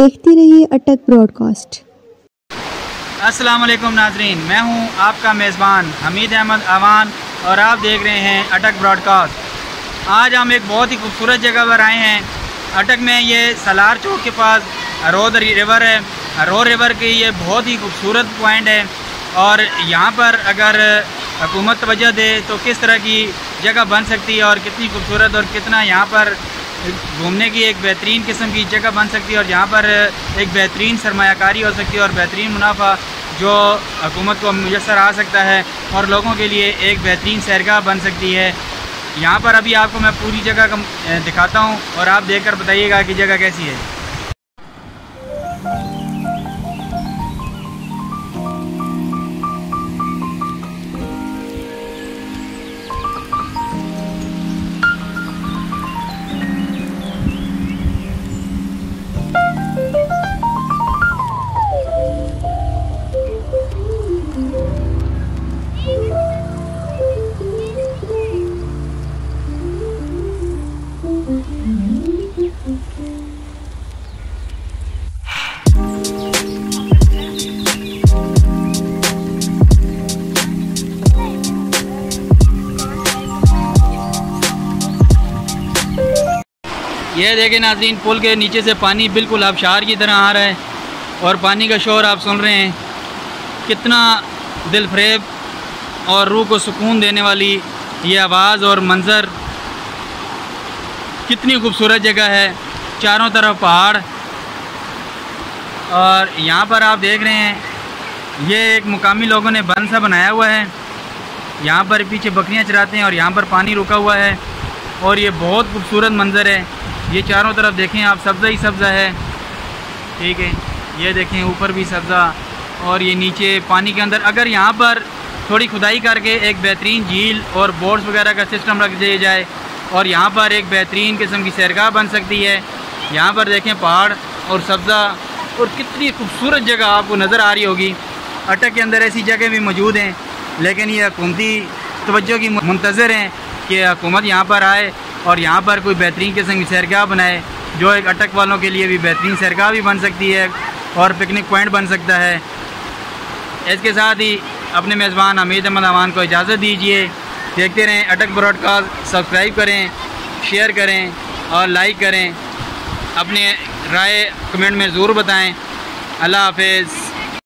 देखते रहिए अटक ब्रॉडकास्ट। अस्सलाम वालेकुम नाजरीन, मैं हूं आपका मेज़बान हमीद अहमद अवान और आप देख रहे हैं अटक ब्रॉडकास्ट। आज हम एक बहुत ही खूबसूरत जगह पर आए हैं। अटक में ये सलार चौक के पास रोद रिवर है। रोद रिवर की ये बहुत ही खूबसूरत पॉइंट है और यहाँ पर अगर हुकूमत तवज्जो दे तो किस तरह की जगह बन सकती है और कितनी खूबसूरत और कितना यहाँ पर घूमने की एक बेहतरीन किस्म की जगह बन सकती है और यहाँ पर एक बेहतरीन सरमायाकारी हो सकती है और बेहतरीन मुनाफा जो हुकूमत को मुयसर आ सकता है और लोगों के लिए एक बेहतरीन सैरगाह बन सकती है। यहाँ पर अभी आपको मैं पूरी जगह का दिखाता हूँ और आप देखकर बताइएगा कि जगह कैसी है। ये देखें नाज़रीन, पुल के नीचे से पानी बिल्कुल आबशार की तरह आ रहा है और पानी का शोर आप सुन रहे हैं। कितना दिलफरेब और रूह को सुकून देने वाली ये आवाज़ और मंज़र, कितनी खूबसूरत जगह है। चारों तरफ पहाड़ और यहाँ पर आप देख रहे हैं ये एक मुकामी लोगों ने बंद सा बनाया हुआ है। यहाँ पर पीछे बकरियाँ चराते हैं और यहाँ पर पानी रुका हुआ है और ये बहुत खूबसूरत मंज़र है। ये चारों तरफ देखें आप, सब्ज़ा ही सब्ज़ा है, ठीक है। ये देखें ऊपर भी सब्ज़ा और ये नीचे पानी के अंदर अगर यहाँ पर थोड़ी खुदाई करके एक बेहतरीन झील और बोट्स वगैरह का सिस्टम रख दिया जाए और यहाँ पर एक बेहतरीन किस्म की सैरगाह बन सकती है। यहाँ पर देखें पहाड़ और सब्ज़ा और कितनी खूबसूरत जगह आपको नज़र आ रही होगी। अटक के अंदर ऐसी जगह भी मौजूद हैं लेकिन ये हुकूमती तवज्जो की मुंतज़र हैं कि हुकूमत यहाँ पर आए और यहाँ पर कोई बेहतरीन किस्म की सैरगाह बनाए जो एक अटक वालों के लिए भी बेहतरीन सैरगाह भी बन सकती है और पिकनिक पॉइंट बन सकता है। इसके साथ ही अपने मेज़बान हमीद अहमद अवान को इजाज़त दीजिए। देखते रहें अटक ब्रॉडकास्ट, सब्सक्राइब करें, शेयर करें और लाइक करें। अपने राय कमेंट में ज़रूर बताएं। अल्लाह हाफ़िज़।